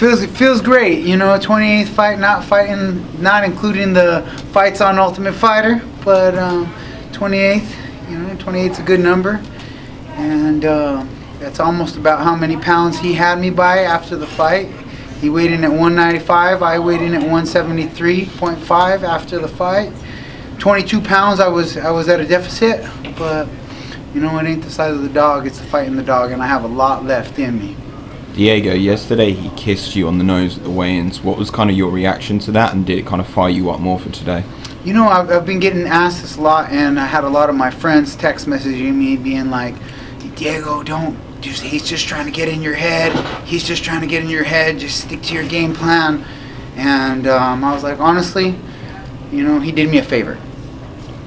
Feels great, 28th fight, not including the fights on Ultimate Fighter, but 28th, 28th's a good number, and that's almost about how many pounds he had me by after the fight. He weighed in at 195, I weighed in at 173.5 after the fight. 22 pounds I was at a deficit, but it ain't the size of the dog, it's the fight in the dog, and I have a lot left in me. Diego, yesterday he kissed you on the nose at the weigh-ins. What was kind of your reaction to that, and did it kind of fire you up more for today? I've been getting asked this a lot, and I had a lot of my friends text messaging me being like, Diego, he's just trying to get in your head. He's just trying to get in your head. Just stick to your game plan. And I was like, honestly, he did me a favor.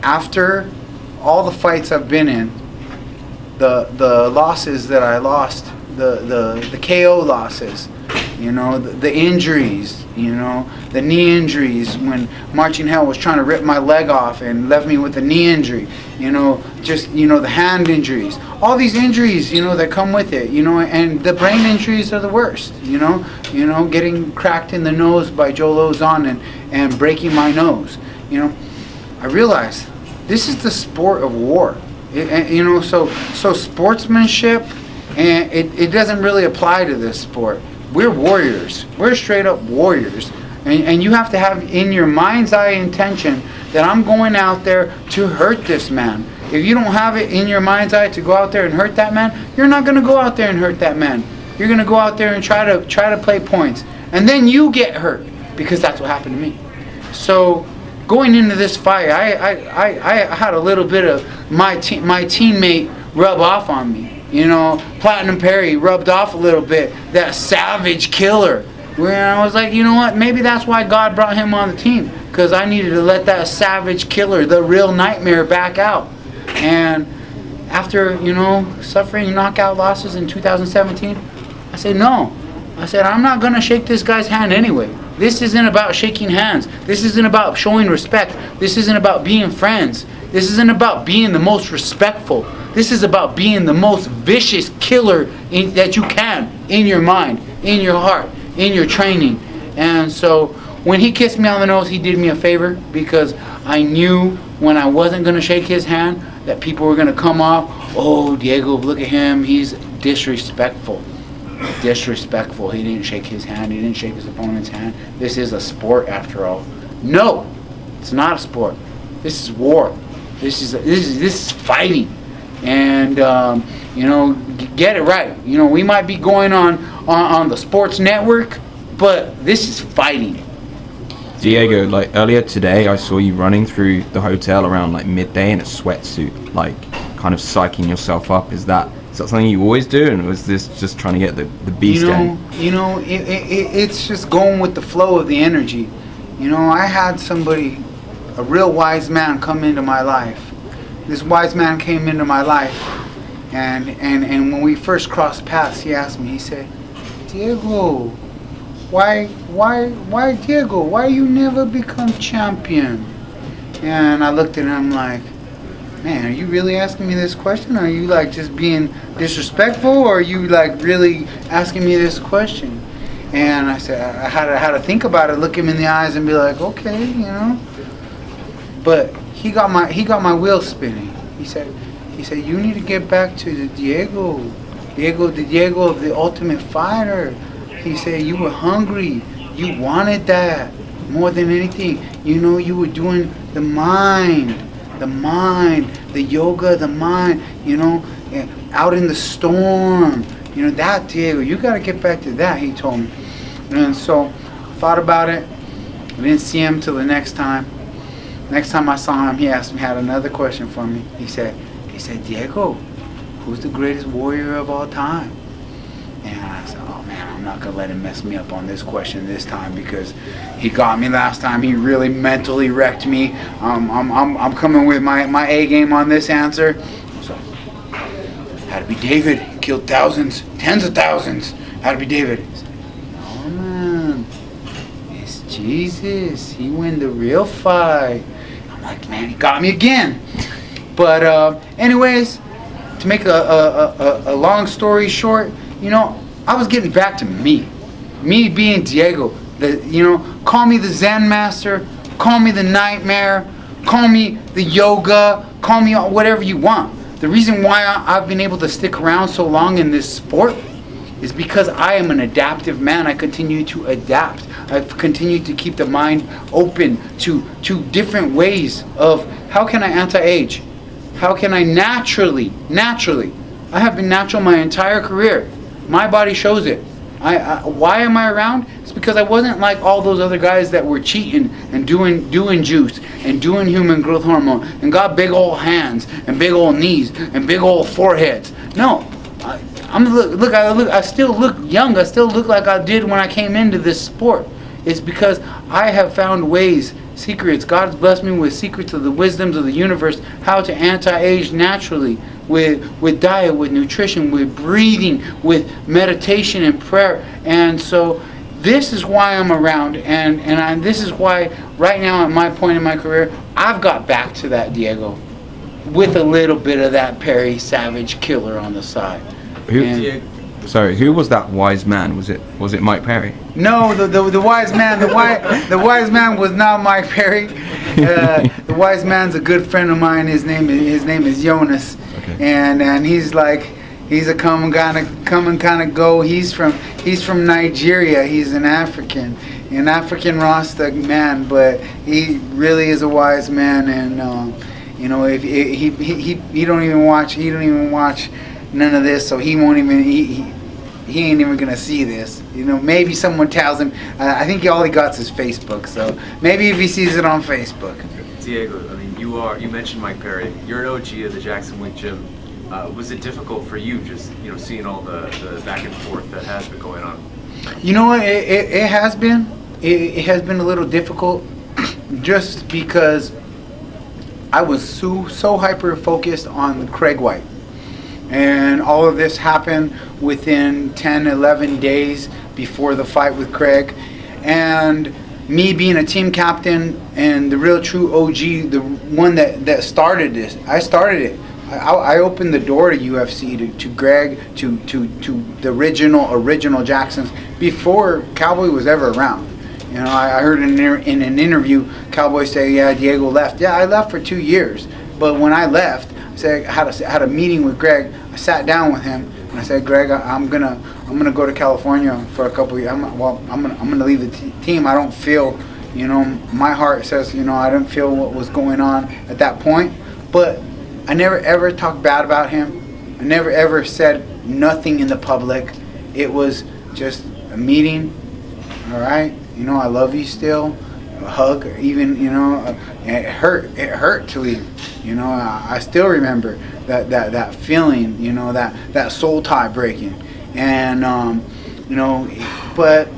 After all the fights I've been in, the losses that I lost, the KO losses, the injuries, the knee injuries when Marching Hell was trying to rip my leg off and left me with a knee injury, the hand injuries, all these injuries, that come with it, and the brain injuries are the worst, getting cracked in the nose by Joe Lozon and breaking my nose, I realized this is the sport of war, so sportsmanship. And it doesn't really apply to this sport. We're warriors. We're straight up warriors. And you have to have in your mind's eye intention that I'm going out there to hurt this man. If you don't have it in your mind's eye to go out there and hurt that man, you're not going to go out there and hurt that man. You're going to go out there and try to play points. And then you get hurt, because that's what happened to me. So going into this fight, I had a little bit of my teammate rub off on me. Platinum Perry rubbed off a little bit. That savage killer. Where I was like, what? Maybe that's why God brought him on the team. Because I needed to let that savage killer, the real nightmare, back out. And after, suffering knockout losses in 2017, I said, no. I said, I'm not going to shake this guy's hand anyway. This isn't about shaking hands. This isn't about showing respect. This isn't about being friends. This isn't about being the most respectful. This is about being the most vicious killer that you can, in your mind, in your heart, in your training. And so when he kissed me on the nose, he did me a favor, because I knew when I wasn't going to shake his hand that people were going to come off, oh, Diego, look at him, he's disrespectful. Disrespectful. He didn't shake his hand. He didn't shake his opponent's hand. This is a sport after all. No, it's not a sport. This is war. This is fighting. And get it right. We might be going on the sports network, but this is fighting. Diego, earlier today, I saw you running through the hotel around midday in a sweatsuit, kind of psyching yourself up. Is that something you always do, and was this just trying to get the beast in? It's just going with the flow of the energy. I had somebody, a real wise man, come into my life. This wise man came into my life, and when we first crossed paths, he asked me, he said, Diego, why Diego, why you never become champion? And I looked at him like, man, are you really asking me this question? Are you just being disrespectful, or are you really asking me this question? And I said, I had to think about it, look him in the eyes and be like, okay, But he got my wheels spinning. He said, you need to get back to the Diego of the Ultimate Fighter. He said, you were hungry. You wanted that more than anything. You were doing the mind, the yoga, the mind, out in the storm. That Diego, you got to get back to that, he told me. And so I thought about it. I didn't see him till the next time. Next time I saw him, he had another question for me. He said, Diego, who's the greatest warrior of all time? And I said, oh man, I'm not gonna let him mess me up on this question this time, because he got me last time. He really mentally wrecked me. I'm coming with my A game on this answer. So, had to be David. He killed thousands, tens of thousands. Had to be David. He said, oh man, it's Jesus. He win the real fight. I'm like, man, he got me again. But anyways, to make a long story short, I was getting back to me. me being Diego, call me the Zen master, call me the nightmare, call me the yoga, call me whatever you want. The reason why I've been able to stick around so long in this sport is because I am an adaptive man. I continue to adapt. I've continued to keep the mind open to different ways of how can I anti-age? How can I naturally, I have been natural my entire career. My body shows it. Why am I around? It's because I wasn't like all those other guys that were cheating and doing juice and doing human growth hormone and got big old hands and big old knees and big old foreheads. No, I still look young. I still look like I did when I came into this sport. It's because I have found ways, secrets. God's blessed me with secrets of the wisdoms of the universe, how to anti-age naturally, with diet, with nutrition, with breathing, with meditation and prayer. And so this is why I'm around, and this is why right now at my point in my career, I've got back to that Diego with a little bit of that Perry Savage killer on the side. Who was that wise man? Was it Mike Perry? No, the wise man. The wise man was not Mike Perry. The wise man's a good friend of mine. His name is Jonas, okay. and he's a come and kind of go. He's from Nigeria. He's an African Rasta man, but he really is a wise man. And if he don't even watch none of this, so he won't even he ain't even gonna see this. Maybe someone tells him. I think all he got is Facebook, so maybe if he sees it on Facebook. Diego, I mean, you mentioned Mike Perry. You're an OG of the Jackson Wink Gym. Was it difficult for you just seeing all the back and forth that has been going on? You know what? It has been. It has been a little difficult, just because I was so hyper focused on Craig White. And all of this happened within 10, 11 days before the fight with Craig. And me being a team captain and the real true OG, the one that started this, I started it. I opened the door to UFC, to Greg, to the original Jacksons before Cowboy was ever around. I heard in an interview, Cowboy say, yeah, Diego left. Yeah, I left for 2 years. But when I left, I had a meeting with Greg. I sat down with him and I said, Greg, I'm gonna go to California for a couple of years. I'm gonna leave the team. I don't feel, my heart says, I didn't feel what was going on at that point. But I never ever talked bad about him. I never ever said nothing in the public. It was just a meeting. All right, I love you still. A hug, even it hurt to leave. I still remember that feeling, that soul tie breaking, and but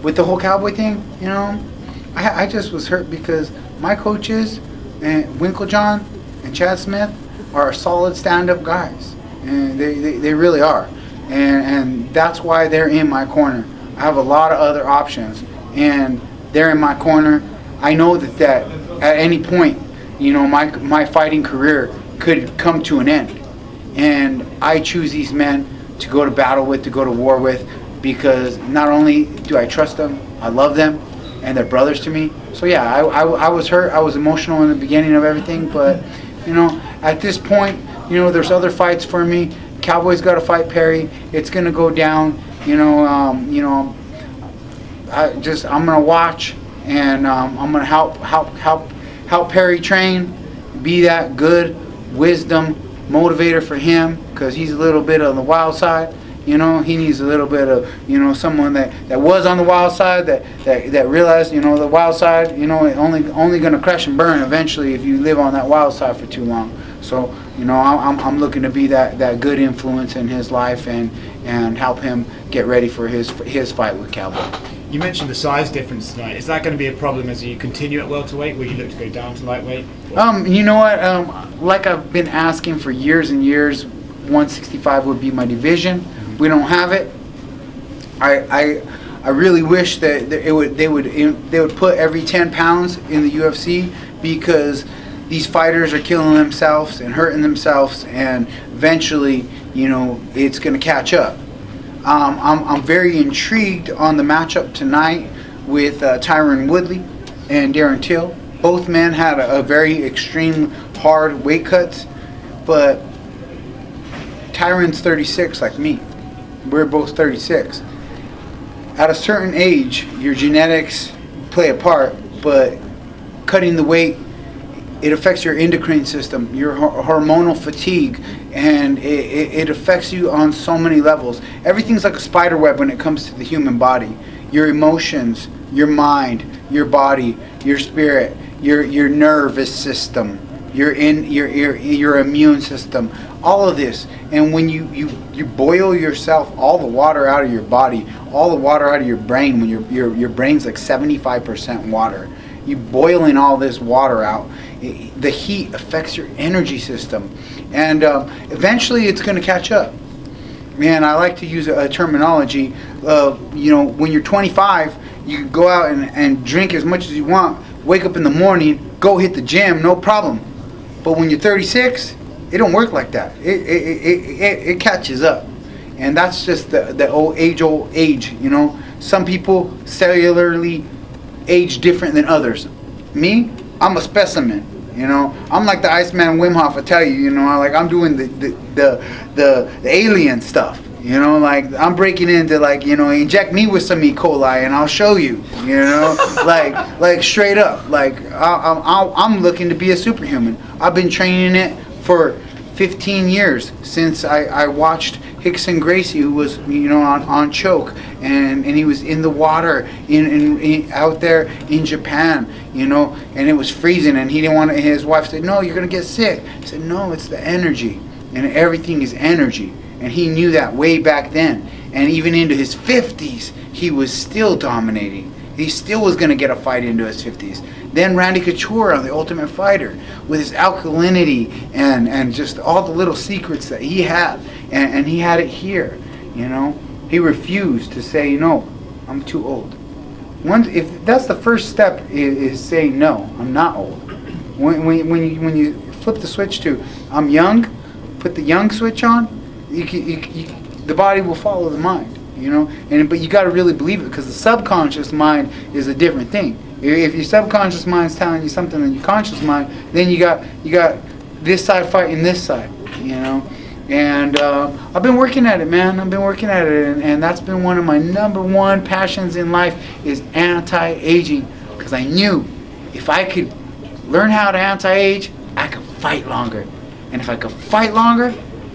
with the whole Cowboy thing, I just was hurt because my coaches and Winklejohn and Chad Smith are solid stand-up guys, and they really are, and that's why they're in my corner. I have a lot of other options, and they're in my corner. I know that at any point, my fighting career could come to an end. And I choose these men to go to battle with, to go to war with, because not only do I trust them, I love them, and they're brothers to me. So yeah, I was hurt. I was emotional in the beginning of everything, but at this point, there's other fights for me. Cowboy's got to fight Perry. It's gonna go down. I'm gonna watch, and I'm gonna help Perry train, be that good wisdom motivator for him, because he's a little bit on the wild side. He needs a little bit of someone that was on the wild side, that realized the wild side only gonna crash and burn eventually if you live on that wild side for too long. So I'm looking to be that good influence in his life and help him get ready for his fight with Cowboy. You mentioned the size difference tonight. Is that going to be a problem as you continue at welterweight? Will you look to go down to lightweight? You know what? Like I've been asking for years and years, 165 would be my division. Mm-hmm. We don't have it. I really wish that they would put every 10 pounds in the UFC, because these fighters are killing themselves and hurting themselves, and eventually, it's going to catch up. I'm very intrigued on the matchup tonight with Tyron Woodley and Darren Till. Both men had a very extreme hard weight cuts, but Tyron's 36 like me. We're both 36. At a certain age, your genetics play a part, but cutting the weight, it affects your endocrine system, your hormonal fatigue, and it affects you on so many levels. Everything's like a spider web when it comes to the human body. Your emotions, your mind, your body, your spirit, your nervous system, your immune system, all of this. And when you boil yourself, all the water out of your body, all the water out of your brain, when your brain's like 75% water, you boiling all this water out, the heat affects your energy system, and eventually it's going to catch up. Man, I like to use a terminology of, when you're 25, you can go out and drink as much as you want, wake up in the morning, go hit the gym, no problem. But when you're 36, it don't work like that. It catches up, and that's just the old age. Some people cellularly age different than others. Me, I'm a specimen. I'm like the Iceman Wim Hof. I tell you, I'm doing the alien stuff. Like I'm breaking into inject me with some E. coli and I'll show you. like straight up. Like I'm looking to be a superhuman. I've been training it for 15 years since I watched Hickson Gracie, who was on choke, and he was in the water in out there in Japan, and it was freezing, and he didn't want to. His wife said, "No, you're gonna get sick." He said, "No, it's the energy, and everything is energy." And he knew that way back then, and even into his 50s, he was still dominating. He still was going to get a fight into his 50s. Then Randy Couture on The Ultimate Fighter, with his alkalinity and just all the little secrets that he had, and he had it here. He refused to say, "No, I'm too old." If that's the first step, is saying, "No, I'm not old." When you flip the switch to "I'm young," put the young switch on. The body will follow the mind, but you got to really believe it, because the subconscious mind is a different thing. If your subconscious mind's telling you something in your conscious mind, then you got this side fighting this side, And I've been working at it, man. I've been working at it, and that's been one of my number one passions in life, is anti-aging, because I knew if I could learn how to anti-age, I could fight longer, and if I could fight longer,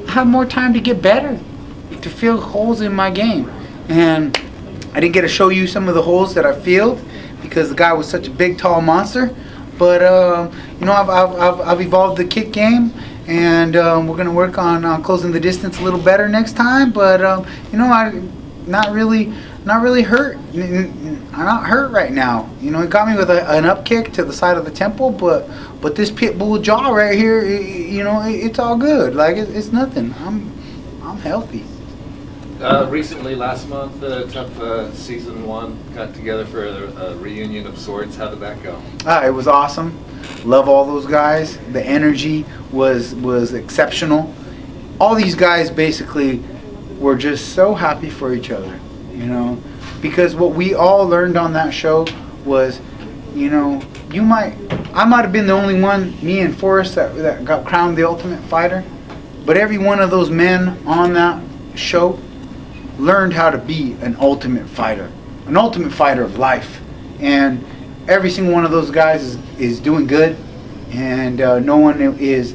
I have more time to get better, to fill holes in my game. And I didn't get to show you some of the holes that I filled because the guy was such a big, tall monster. But I've evolved the kick game, and we're gonna work on closing the distance a little better next time. But I'm not really hurt. I'm not hurt right now. He got me with an up kick to the side of the temple, but this pit bull jaw right here, it's all good. Like it's nothing. I'm healthy. Recently, last month, Tough Season 1 got together for a reunion of sorts. How did that go? It was awesome. Love all those guys. The energy was exceptional. All these guys basically were just so happy for each other, because what we all learned on that show was, I might have been the only one, me and Forrest, that got crowned the Ultimate Fighter, but every one of those men on that show learned how to be an ultimate fighter of life, and every single one of those guys is doing good, and no one is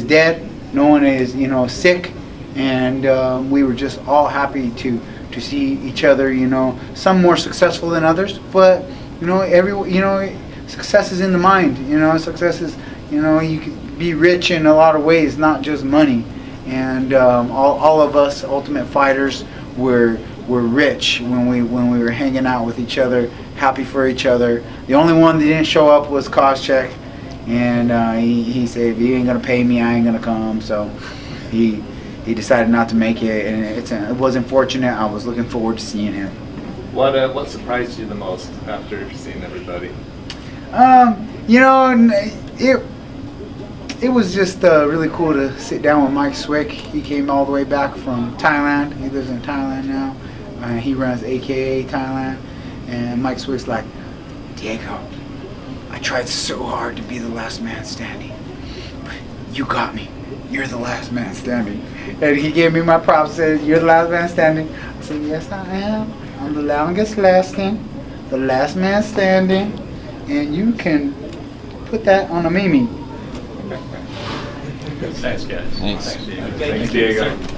dead, no one is sick, and we were just all happy to see each other. Some more successful than others, but success is in the mind. Success is you can be rich in a lot of ways, not just money, and all of us Ultimate Fighters were rich when we were hanging out with each other, happy for each other. The only one that didn't show up was Koscheck, and he said, "If you ain't gonna pay me, I ain't gonna come." So he decided not to make it, and it was unfortunate. I was looking forward to seeing him. What surprised you the most after seeing everybody? it was just really cool to sit down with Mike Swick. He came all the way back from Thailand. He lives in Thailand now. He runs AKA Thailand. And Mike Swick's like, Diego, I tried so hard to be the last man standing. But you got me. You're the last man standing. And he gave me my props, said, you're the last man standing. I said, yes, I am. I'm the longest lasting, the last man standing. And you can put that on a meme. Thanks, guys. Thanks. Thanks, Diego.